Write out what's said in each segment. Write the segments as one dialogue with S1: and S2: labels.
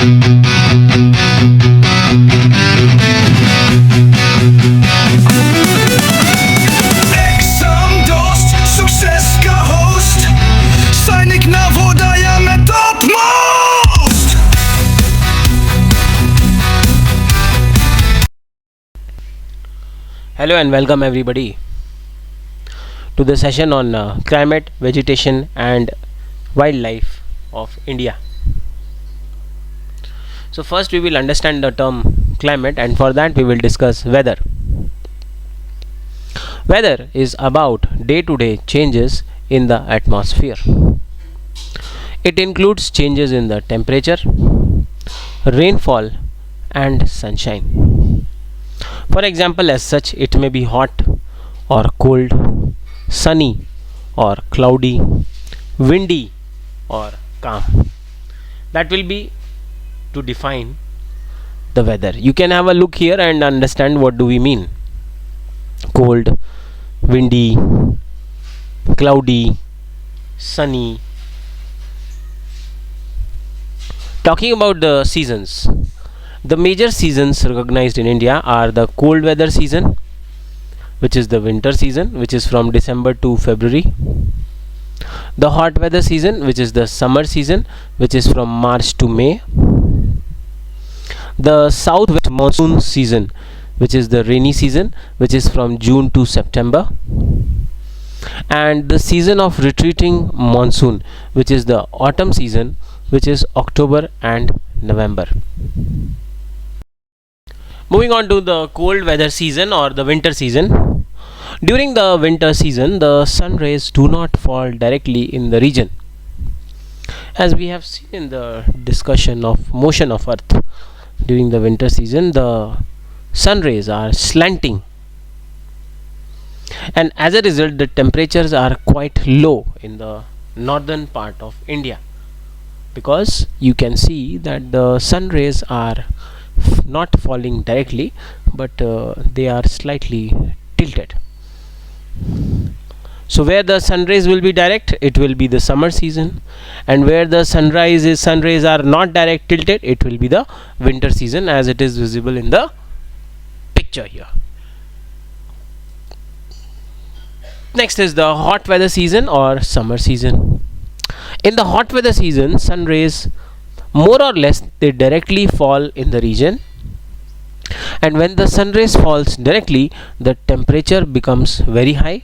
S1: Exam dost, success ka host. Sainik na vodaja me topmost.
S2: Hello and welcome everybody to the session on climate, vegetation and wildlife of India. So first we will understand the term climate, and for that we will discuss weather. Weather is about day-to-day changes in the atmosphere. It includes changes in the temperature, rainfall and sunshine. For example, as such, it may be hot or cold, sunny or cloudy, windy or calm. That will be to define the weather. You can have a look here and understand what do we mean. Cold, windy, cloudy, sunny. Talking about the seasons. The major seasons recognized in India are the cold weather season, which is the winter season, which is from December to February. The hot weather season, which is the summer season, which is from March to May. The southwest monsoon season, which is the rainy season, which is from June to September. And the season of retreating monsoon, which is the autumn season, which is October and November. Moving on to the cold weather season or the winter season. During the winter season, the sun rays do not fall directly in the region. As we have seen in the discussion of motion of Earth, during the winter season, the sun rays are slanting. And as a result, the temperatures are quite low in the northern part of India. Because you can see that the sun rays are not falling directly, but they are slightly tilted. So where the sun rays will be direct, it will be the summer season, and where the sun rays are not direct tilted, it will be the winter season, as it is visible in the picture here. Next is the hot weather season or summer season. In the hot weather season, sun rays more or less they directly fall in the region, and when the sun rays falls directly, the temperature becomes very high.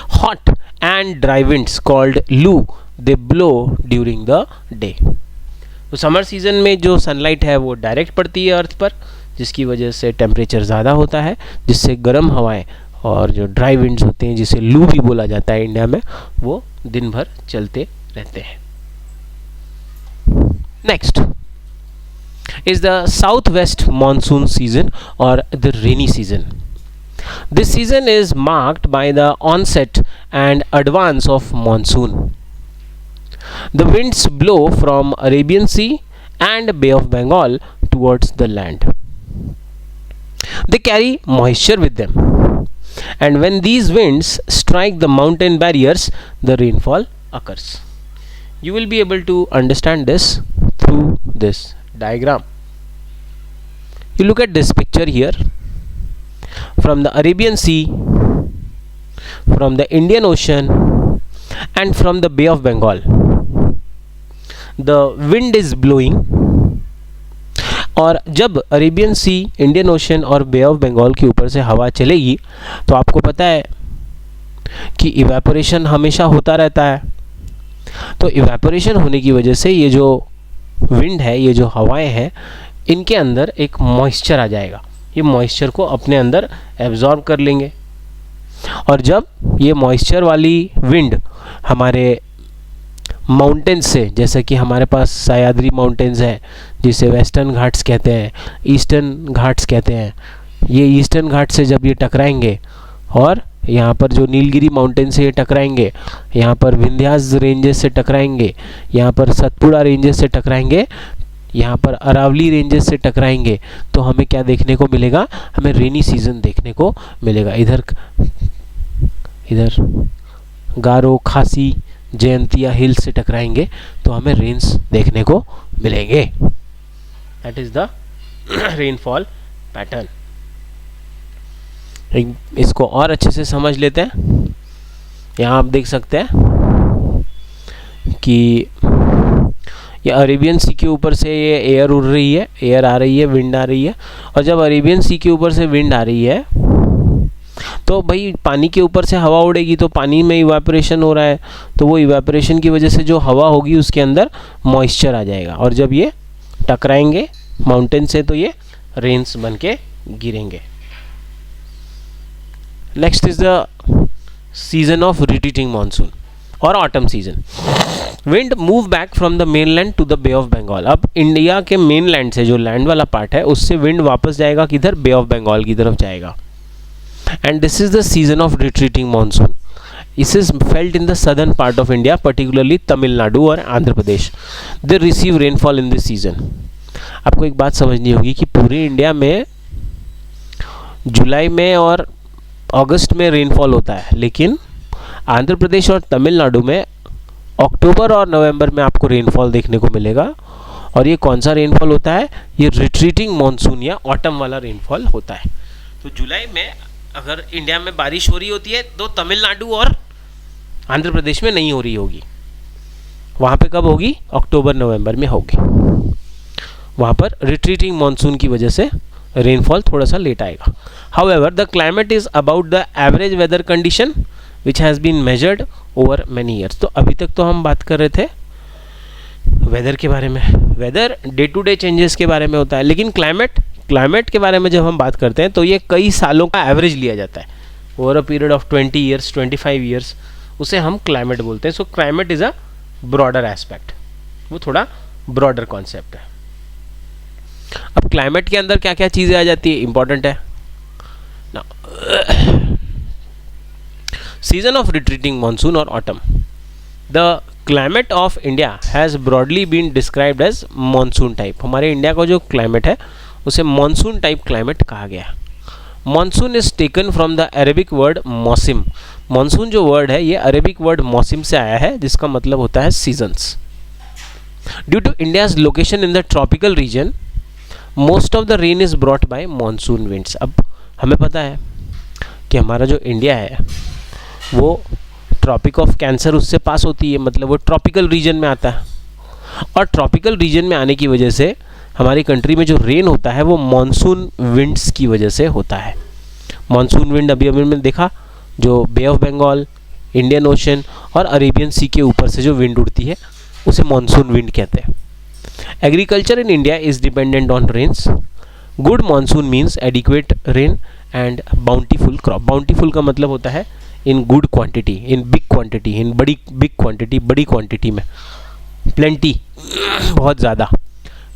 S2: Hot and dry winds called loo they blow during the day. तो summer season में जो sunlight है वो direct पड़ती है अर्थ पर, जिसकी वजह से टेम्परेचर ज़्यादा होता है, जिससे गर्म हवाएं और जो ड्राई विंड्स होते हैं जिसे लू भी बोला जाता है इंडिया में, वो दिन भर चलते रहते हैं. Next is the southwest monsoon season or the rainy season. This season is marked by the onset and advance of monsoon. The winds blow from Arabian Sea and Bay of Bengal towards the land. They carry moisture with them, and when these winds strike the mountain barriers, the rainfall occurs. You will be able to understand this through this diagram. You look at this picture here. From the Arabian Sea, from the Indian Ocean and from the Bay of Bengal, the wind is blowing. और जब Arabian सी, Indian ocean और बे of Bengal के ऊपर से हवा चलेगी, तो आपको पता है कि इवेपोरेशन हमेशा होता रहता है. तो इवेपोरेशन होने की वजह से ये जो विंड है, ये जो हवाएं हैं, इनके अंदर एक मॉइस्चर आ जाएगा. ये मॉइस्चर को अपने अंदर एब्जॉर्ब कर लेंगे, और जब ये मॉइस्चर वाली विंड हमारे माउंटेन्स से, जैसे कि हमारे पास सह्याद्री माउंटेन्स हैं जिसे वेस्टर्न घाट्स कहते हैं, ईस्टर्न घाट्स कहते हैं, ये ईस्टर्न घाट से जब ये टकराएंगे और यहाँ पर जो नीलगिरी माउंटेन से ये टकराएंगे, यहाँ पर विंध्यास रेंजेस से टकराएंगे, यहाँ पर सतपुड़ा रेंजेस से टकराएंगे, यहाँ पर अरावली रेंजेस से टकराएंगे, तो हमें क्या देखने को मिलेगा? हमें रेनी सीजन देखने को मिलेगा. इधर गारो, खासी, जयंतिया हिल्स से टकराएंगे तो हमें रेन्स देखने को मिलेंगे. That is the rainfall pattern. इसको और अच्छे से समझ लेते हैं. यहाँ आप देख सकते हैं कि ये अरेबियन सी के ऊपर से ये एयर उड़ रही है, एयर आ रही है, विंड आ रही है. और जब अरेबियन सी के ऊपर से विंड आ रही है तो भाई पानी के ऊपर से हवा उड़ेगी, तो पानी में इवेपोरेशन हो रहा है, तो वो इवेपोरेशन की वजह से जो हवा होगी उसके अंदर मॉइस्चर आ जाएगा, और जब ये टकराएंगे माउंटेन से तो ये रेन्स बन के गिरेंगे. Next is the season of retreating monsoon और autumn season. Wind move back from the mainland to the bay of Bengal. अब इंडिया के मेनलैंड से जो लैंड वाला पार्ट है उससे विंड वापस जाएगा किधर, बे ऑफ बंगाल की तरफ जाएगा. And this is the season of retreating monsoon. This is felt in the southern part of India, particularly Tamil Nadu और Andhra Pradesh. They receive rainfall in this season. आपको एक बात समझनी होगी कि पूरे इंडिया में जुलाई में और अगस्त में रेनफॉल होता है, लेकिन आंध्र प्रदेश और तमिलनाडु में अक्टूबर और नवंबर में आपको रेनफॉल देखने को मिलेगा. और ये कौन सा रेनफॉल होता है, ये रिट्रीटिंग मानसून या ऑटम वाला रेनफॉल होता है. तो जुलाई में अगर इंडिया में बारिश हो रही होती है तो तमिलनाडु और आंध्र प्रदेश में नहीं हो रही होगी. वहाँ पे कब होगी, अक्टूबर नवंबर में होगी. वहाँ पर रिट्रीटिंग मानसून की वजह से रेनफॉल थोड़ा सा लेट आएगा. However the climate is about the average weather condition which has been measured over many years. तो अभी तक तो हम बात कर रहे थे वेदर के बारे में. Weather day to day changes के बारे में होता है, लेकिन क्लाइमेट के बारे में जब हम बात करते हैं तो ये कई सालों का एवरेज लिया जाता है, over a period of 20 years 25 years, उसे हम क्लाइमेट बोलते हैं. सो climate is a broader aspect, वो थोड़ा ब्रॉडर कॉन्सेप्ट है. अब क्लाइमेट के अंदर क्या क्या चीज़ें आ जाती है, इंपॉर्टेंट है ना. सीजन ऑफ रिट्रीटिंग मानसून और autumn. The climate of India has broadly been described as monsoon type. हमारे इंडिया का जो क्लाइमेट है उसे मानसून टाइप क्लाइमेट कहा गया. Monsoon is taken from the Arabic word मौसिम. मानसून जो वर्ड है ये अरेबिक वर्ड मौसिम से आया है, जिसका मतलब होता है seasons. Due to India's location in the tropical region, most of the rain is brought by monsoon winds. अब हमें पता है कि हमारा जो इंडिया है वो ट्रॉपिक ऑफ कैंसर उससे पास होती है, मतलब वो ट्रॉपिकल रीजन में आता है. और ट्रॉपिकल रीजन में आने की वजह से हमारी कंट्री में जो रेन होता है वो मानसून विंड्स की वजह से होता है. मानसून विंड अभी हमने देखा, जो बे ऑफ बंगाल, इंडियन ओशन और अरेबियन सी के ऊपर से जो विंड उड़ती है उसे मानसून विंड कहते हैं. Agriculture in India is dependent on rains. Good monsoon means adequate rain and bountiful crop. Bountiful का मतलब होता है in good quantity, in big quantity, in big quantity, बड़ी क्वांटिटी में, प्लेंटी, बहुत ज़्यादा.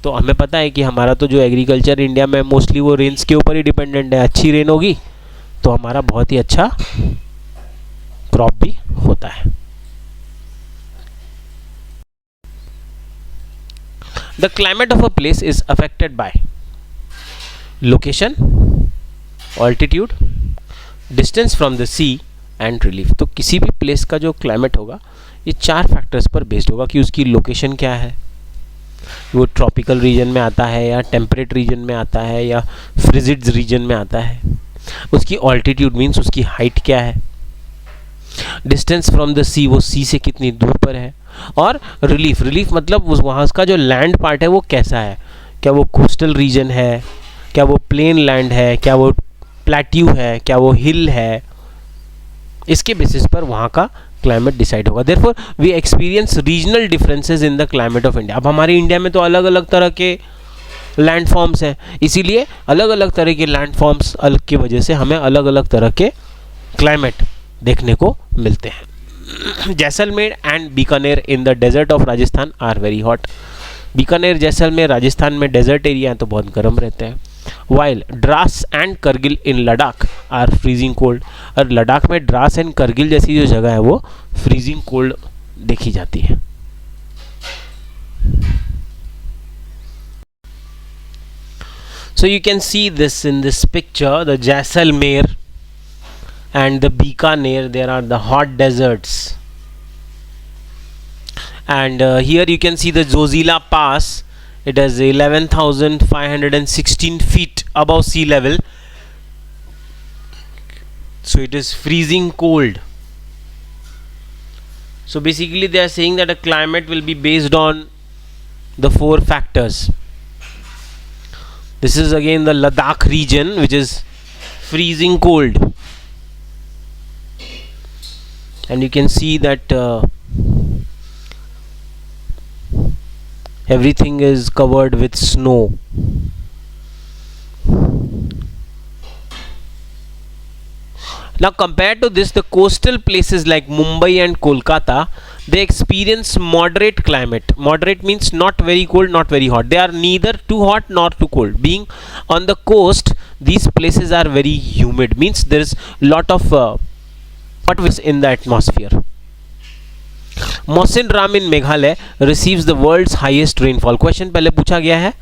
S2: तो हमें पता है कि हमारा तो जो एग्रीकल्चर इंडिया में मोस्टली वो रेन्स के ऊपर ही डिपेंडेंट है. अच्छी रेन होगी तो हमारा बहुत ही अच्छा क्रॉप भी होता है. The climate of a place is affected by location, altitude, distance from the sea and relief. तो किसी भी प्लेस का जो क्लाइमेट होगा ये 4 फैक्टर्स पर बेस्ड होगा कि उसकी लोकेशन क्या है, वो ट्रॉपिकल रीजन में आता है या टेम्परेट रीजन में आता है या फ्रिजिड रीजन में आता है. उसकी ऑल्टीट्यूड मीन्स उसकी हाइट क्या है, डिस्टेंस फ्रॉम द सी, वो सी से कितनी दूर पर है, और रिलीफ मतलब वहाँ उसका जो लैंड पार्ट है वो कैसा है, क्या वो कोस्टल रीजन है, क्या वो प्लेन लैंड है, क्या वो प्लेट्यू है, क्या वो हिल है. इसके बेसिस पर वहाँ का क्लाइमेट डिसाइड होगा. Therefore we experience regional differences in the climate of India. अब हमारे इंडिया में तो अलग अलग तरह के लैंडफॉर्म्स हैं, इसीलिए अलग अलग तरह के लैंडफॉर्म्स की वजह से हमें अलग अलग तरह के क्लाइमेट देखने को मिलते हैं. Jaisalmer and Bikaner in the desert of Rajasthan are very hot. Bikaner Jaisalmer Rajasthan में डेजर्ट एरिया हैं तो बहुत गर्म रहते हैं. While Dras and Kargil in Ladakh are freezing cold. और लद्दाख में ड्रास एंड करगिल जैसी जो जगह है वो फ्रीजिंग कोल्ड देखी जाती है. So you can see this in this picture, the Jaisalmer and the Bikaner. There are the hot deserts, and here you can see the Zojila Pass It is 11,516 feet above sea level. So it is freezing cold. So basically they are saying that a climate will be based on the 4 factors. This is again the Ladakh region, which is freezing cold. And you can see that everything is covered with snow. Now compared to this, the coastal places like Mumbai and Kolkata, they experience moderate climate. Moderate means not very cold, not very hot. They are neither too hot nor too cold. Being on the coast, these places are very humid, means there is lot of hot in the atmosphere. Mawsyn Ram in Meghalaya receives the world's highest rainfall. Question पहले पूछा गया है,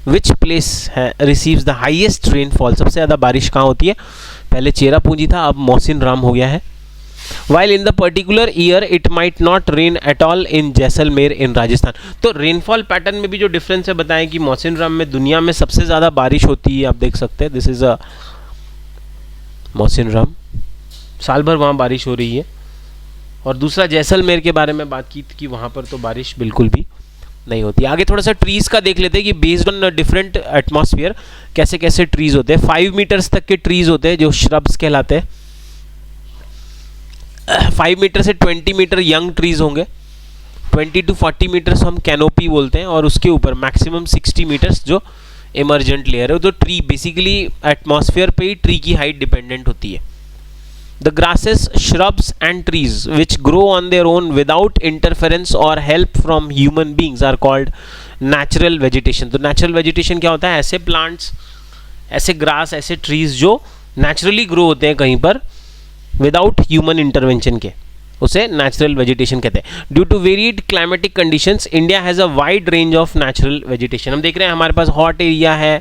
S2: which place receives the highest rainfall? सबसे ज़्यादा बारिश कहाँ होती है? पहले चेरापूंजी था, अब मौसिन राम हो गया है. While in the particular year it might not rain at all in Jaisalmer in Rajasthan. तो रेनफॉल पैटर्न में भी जो डिफरेंस है बताएं कि मौसिन राम में दुनिया में सबसे ज़्यादा बारिश होती है, आप देख सकते हैं. दिस इज़ अ मौसिन राम, साल भर वहाँ बारिश हो रही है. और दूसरा जैसलमेर के बारे में बात की कि वहाँ पर तो बारिश बिल्कुल भी नहीं होती. आगे थोड़ा सा ट्रीज़ का देख लेते हैं कि बेस्ड ऑन डिफरेंट एटमॉस्फेयर कैसे कैसे ट्रीज़ होते हैं. 5 मीटर्स तक के ट्रीज़ होते हैं जो श्रब्स कहलाते हैं. 5 मीटर से 20 मीटर यंग ट्रीज़ होंगे. 20 to 40 मीटर्स हम कैनोपी बोलते हैं, और उसके ऊपर मैक्सिमम 60 मीटर्स जो इमर्जेंट लेयर है. तो ट्री बेसिकली एटमॉस्फेयर पे ही ट्री की हाइट डिपेंडेंट होती है. The grasses, shrubs and trees which grow on their own without interference or help from human beings are called natural vegetation. तो natural vegetation क्या होता है? ऐसे plants, ऐसे grass, ऐसे trees जो naturally grow होते हैं कहीं पर without human intervention के, उसे natural vegetation कहते हैं. Due to varied climatic conditions, India has a wide range of natural vegetation. हम देख रहे हैं हमारे पास hot area है,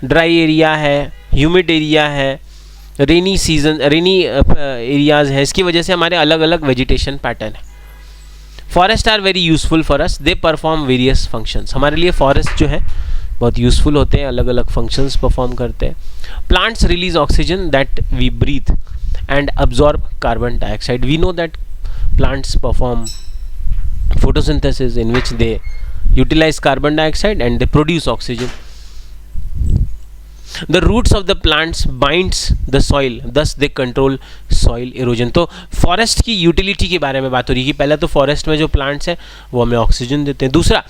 S2: dry area है, humid area है, रेनी सीजन, रेनी एरियाज है. इसकी वजह से हमारे अलग अलग वेजिटेशन पैटर्न है. Forest are very useful for us, they perform various functions. हमारे लिए फॉरेस्ट जो है बहुत यूजफुल होते हैं, अलग अलग फंक्शंस परफॉर्म करते हैं. Plants release oxygen that we breathe and absorb carbon dioxide. We know that plants perform photosynthesis in which they utilize carbon dioxide and they produce oxygen. The roots of the plants binds the soil, thus they control soil erosion. तो forest की utility के बारे में बात हो रही है कि पहले तो फॉरेस्ट में जो प्लांट्स हैं वो हमें ऑक्सीजन देते हैं. दूसरा,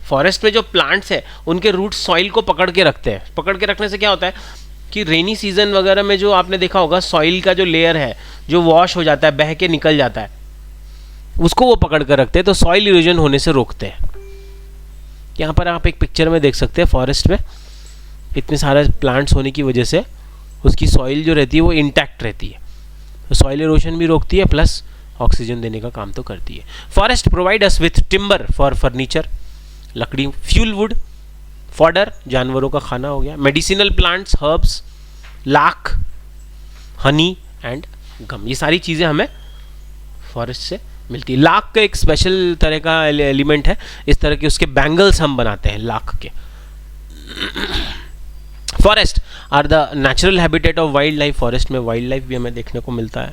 S2: फॉरेस्ट में जो प्लांट्स हैं उनके रूट्स सॉइल को पकड़ के रखते हैं. पकड़ के रखने से क्या होता है कि रेनी सीजन वगैरह में जो आपने देखा होगा सॉइल का जो लेयर है जो वॉश हो जाता है, बह के निकल जाता है, उसको वो पकड़ कर रखते हैं. तो सॉइल इरोजन होने से रोकते हैं. यहाँ पर आप एक पिक्चर में देख सकते हैं फॉरेस्ट में इतने सारे प्लांट्स होने की वजह से उसकी सॉइल जो रहती है वो इंटैक्ट रहती है. तो सॉइल इरोजन भी रोकती है प्लस ऑक्सीजन देने का काम तो करती है. Forest provide us with timber for furniture, लकड़ी, फ्यूल वुड, फॉडर, जानवरों का खाना हो गया, medicinal plants, herbs, lac, honey and gum. ये सारी चीज़ें हमें फॉरेस्ट से मिलती है. लाख का एक स्पेशल तरह का एलिमेंट है, इस तरह के उसके बैंगल्स हम बनाते हैं लाख के. Forest are the natural habitat of wild life. Forest में वाइल्ड लाइफ भी हमें देखने को मिलता है.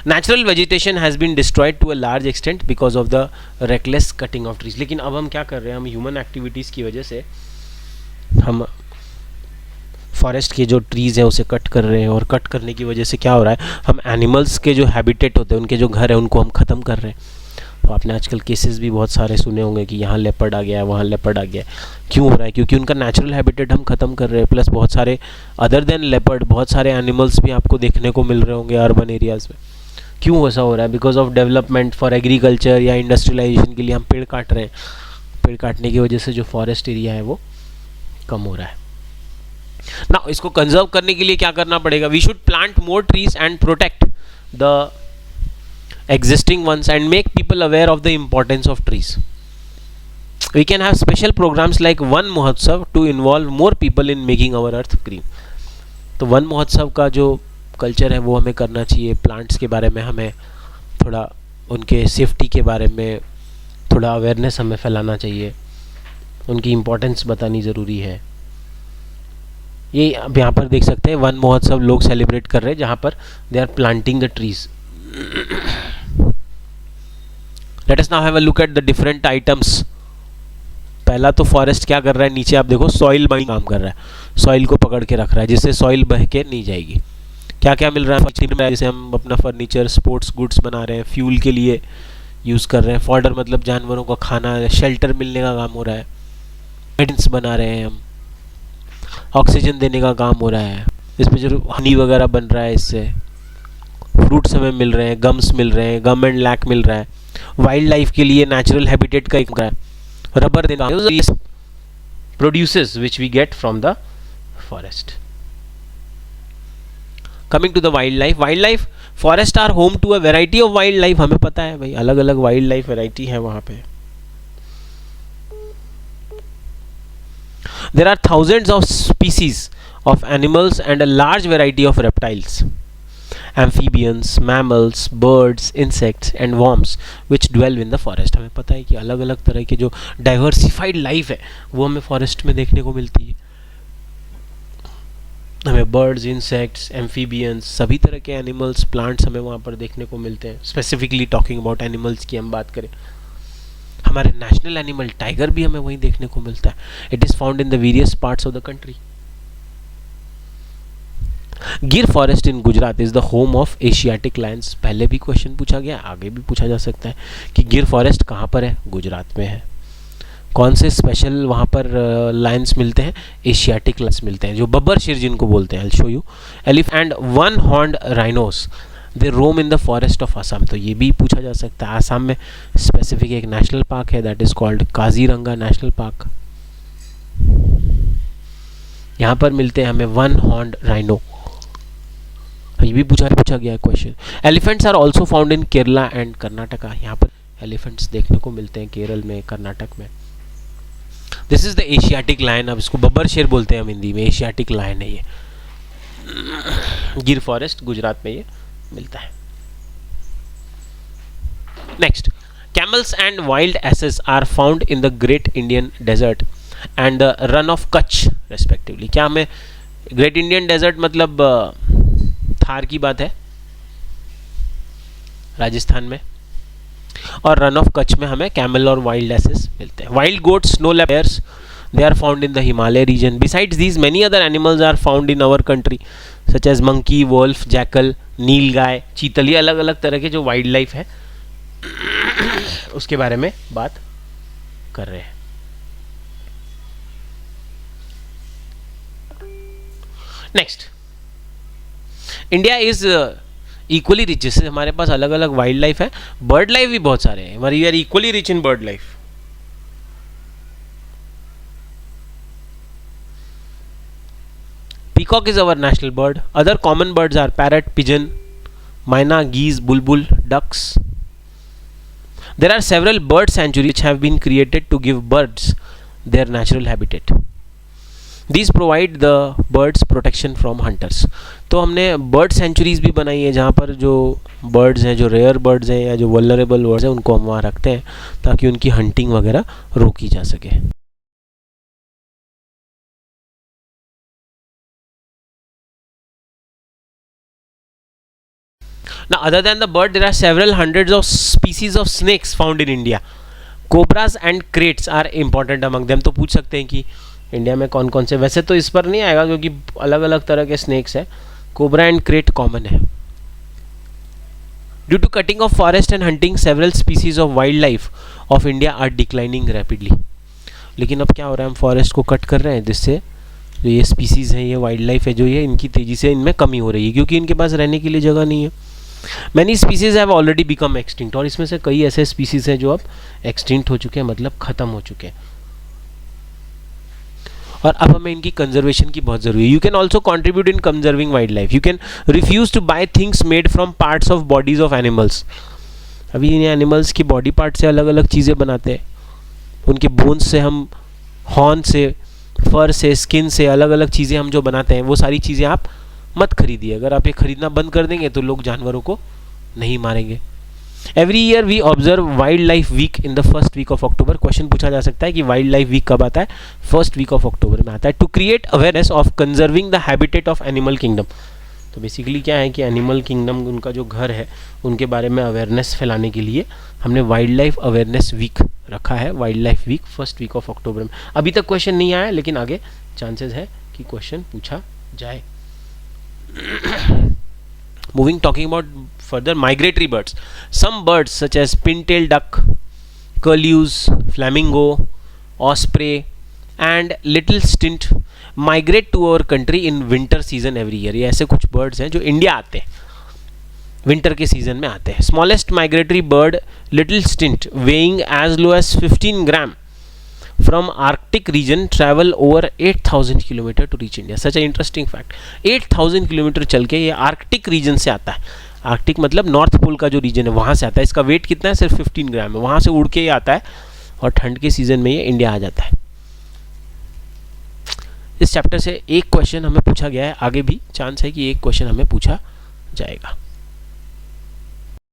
S2: Natural vegetation has been destroyed to a large extent because of the reckless cutting of trees. लेकिन अब हम क्या कर रहे हैं, हम ह्यूमन एक्टिविटीज़ की वजह से हम फॉरेस्ट के जो ट्रीज़ हैं उसे कट कर रहे हैं, और कट करने की वजह से क्या हो रहा है, हम एनिमल्स के जो हैबिटेट होते हैं, उनके जो घर हैं, उनको हम ख़त्म कर रहे हैं. तो आपने आजकल केसेस भी बहुत सारे सुने होंगे कि यहाँ लेपर्ड आ गया है, वहाँ लेपर्ड आ गया है. क्यों हो रहा है? क्योंकि उनका नेचुरल हैबिटेट हम ख़त्म कर रहे हैं. प्लस बहुत सारे अदर देन लेपर्ड बहुत सारे एनिमल्स भी आपको देखने को मिल रहे होंगे अर्बन एरियाज़ में. क्यों ऐसा हो रहा है? Because of development for agriculture या इंडस्ट्रियलाइजेशन के लिए हम पेड़ काट रहे हैं. पेड़ काटने की वजह से जो फॉरेस्ट एरिया है वो कम हो रहा है ना. इसको कंजर्व करने के लिए क्या करना पड़ेगा? We should plant more trees and protect the existing ones and make people aware of the importance of trees. We can have special programs like Van Mahotsav to involve more people in making our earth green. तो one महोत्सव का जो culture है वो हमें करना चाहिए. Plants के बारे में हमें थोड़ा, उनके सेफ्टी के बारे में थोड़ा अवेयरनेस हमें फैलाना चाहिए. उनकी इम्पोर्टेंस बतानी ज़रूरी है। ये अब यहाँ पर देख सकते हैं वन महोत्सव लोग सेलिब्रेट कर रहे हैं जहाँ पर they are planting the trees. Let us now have a look at the different items. पहला तो फॉरेस्ट क्या कर रहा है, नीचे आप देखो सॉइल बाइंग काम कर रहा है, सॉइल को पकड़ के रख रहा है जिससे सॉइल बह के नहीं जाएगी। क्या क्या मिल रहा है, जैसे हम अपना फर्नीचर, स्पोर्ट्स गुड्स बना रहे हैं, फ्यूल के लिए यूज़ कर रहे हैं, फॉडर मतलब जानवरों का खाना, शेल्टर मिलने का काम हो रहा है, मेडिसिन्स बना रहे हैं हम, ऑक्सीजन देने का काम हो रहा है, इस पे जो हनी वगैरह बन रहा है, इससे फ्रूट्स हमें मिल रहे हैं, गम्स मिल रहे हैं, गम एंड लैक मिल रहा है, वाइल्ड लाइफ के लिए नेचुरल हैबिटेट का एक है, रबर देना, produces which we get from the forest. Coming to the wild life, forest are home to a variety of wild life. हमें पता है भाई अलग अलग वाइल्ड लाइफ वेराइटी है वहां पे। There are thousands of species of animals and a large variety of reptiles, amphibians, mammals, birds, insects and worms which dwell in the forest. हमें पता है कि अलग अलग तरह के जो डाइवर्सिफाइड लाइफ है वो हमें फॉरेस्ट में देखने को मिलती है। हमें बर्ड्स, इंसेक्ट्स, एम्फीबियंस, सभी तरह के एनिमल्स, प्लांट्स हमें वहाँ पर देखने को मिलते हैं। स्पेसिफिकली टॉकिंग अबाउट एनिमल्स की हम बात करें, हमारे नेशनल एनिमल टाइगर भी हमें वहीं देखने को मिलता है। It is found in the various parts of the country. Gir forest in Gujarat is the home of Asiatic lions. पहले भी क्वेश्चन पूछा गया, आगे भी पूछा जा सकता है कि गिर फॉरेस्ट कहाँ पर है, गुजरात में है। कौन से स्पेशल वहाँ पर लायंस मिलते हैं, एशियाटिक लायंस मिलते हैं जो बब्बर शेर जिनको बोलते हैं। I will show you. Elephant and one horned rhinos they roam in the forest of Assam. तो ये भी पूछा जा सकता है। आसाम में स्पेसिफिक एक नेशनल पार्क है that is called Kaziranga national park. यहाँ पर मिलते हैं हमें वन हॉर्न्ड राइनो। ये भी पूछा गया है question. Elephants are also found in Kerala and Karnataka. यहाँ पर एलिफेंट्स देखने को मिलते हैं केरल में, कर्नाटक में। This is the Asiatic lion. अब इसको बब्बर शेर बोलते हैं हम हिंदी में, एशियाटिक लायन है ये। गिर फॉरेस्ट गुजरात में ये मिलता है। Next, camels and wild asses are found in the Great Indian Desert and the Rann of Kutch respectively. क्या हमें ग्रेट इंडियन डेजर्ट मतलब थार की बात है राजस्थान में, और रन ऑफ कच्छ में हमें कैमल और वाइल्ड एसेस मिलते हैं। Wild goats, snow leopards, they are found in the Himalaya region. Besides these, many other animals are found in our country such as monkey, wolf, jackal, नीलगाय, चीतल। ये अलग अलग तरह के जो वाइल्ड लाइफ है उसके बारे में बात कर रहे हैं। Next, India is equally rich. जैसे हमारे पास अलग अलग वाइल्ड लाइफ है, बर्ड लाइफ भी बहुत सारे हैं। We are equally rich in bird life. Peacock is our national bird. Other common birds are parrot, pigeon, myna, geese, bulbul, ducks. There are several bird sanctuaries which have been created to give birds their natural habitat. These provide the birds protection from hunters. तो हमने bird centuries भी बनाई है जहाँ पर जो birds हैं, जो रेयर बर्ड्स हैं या जो वल्नरेबल बर्ड्स हैं, उनको हम वहाँ रखते हैं ताकि उनकी हंटिंग वगैरह रोकी जा सके। Now, other than the bird, there are several hundreds of species of snakes found in India. Cobras and kraits are important among them. तो पूछ सकते हैं कि इंडिया में कौन कौन से, वैसे तो इस पर नहीं आएगा क्योंकि अलग अलग तरह के स्नेक्स हैं। कोबरा एंड क्रेट कॉमन है। Due to cutting of forest and hunting, several species of wild life of India are declining rapidly. लेकिन अब क्या हो रहा है, हम फॉरेस्ट को कट कर रहे हैं जिससे जो ये स्पीसीज हैं, ये वाइल्ड लाइफ है जो ये, इनकी तेज़ी से इनमें कमी हो रही है क्योंकि इनके पास रहने के लिए जगह नहीं है। Many species have already become extinct. और इसमें से कई ऐसे स्पीसीज हैं जो अब एक्सटिंक्ट हो चुके हैं, मतलब ख़त्म हो चुके हैं, और अब हमें इनकी कंजर्वेशन की बहुत ज़रूरी है। You can also contribute in conserving wild life. You can refuse to buy things made from parts of bodies of animals. अभी इन एनिमल्स की बॉडी पार्ट से अलग अलग चीज़ें बनाते हैं, उनके बोन्स से हम, हॉर्न से, फर से, स्किन से अलग अलग चीज़ें हम जो बनाते हैं, वो सारी चीज़ें आप मत खरीदिए। अगर आप ये खरीदना बंद कर देंगे तो लोग जानवरों को नहीं मारेंगे। Every year we observe wild life week in the first week of October. Question पूछा जा सकता है कि वाइल्ड लाइफ वीक कब आता है? फर्स्ट वीक ऑफ अक्टूबर में आता है। To create awareness of conserving the habitat of animal kingdom. तो बेसिकली क्या है कि एनिमल किंगडम, उनका जो घर है, उनके बारे में अवेयरनेस फैलाने के लिए हमने वाइल्ड लाइफ अवेयरनेस वीक रखा है, wild life week first week of October में। अभी तक क्वेश्चन नहीं आया, लेकिन आगे चांसेस है कि क्वेश्चन पूछा जाए। Moving, talking about further migratory birds. Some birds such as pin-tailed duck, curlews, flamingo, osprey and little stint migrate to our country in winter season every year. ये ऐसे कुछ birds हैं जो इंडिया आते हैं, विंटर के सीजन में आते हैं। Smallest migratory bird little stint weighing as low as 15 gram from Arctic region travel over 8,000 kilometre to reach India. Such an interesting fact. 8,000 kilometre चल के ये आर्कटिक रीजन से आता है। आर्कटिक मतलब नॉर्थ पोल का जो रीजन है वहाँ से आता है। इसका वेट कितना है? सिर्फ 15 ग्राम है। वहाँ से उड़ के ये आता है और ठंड के सीजन में ये इंडिया आ जाता है। इस चैप्टर से एक क्वेश्चन हमें पूछा गया है, आगे भी चांस है कि एक क्वेश्चन हमें पूछा जाएगा।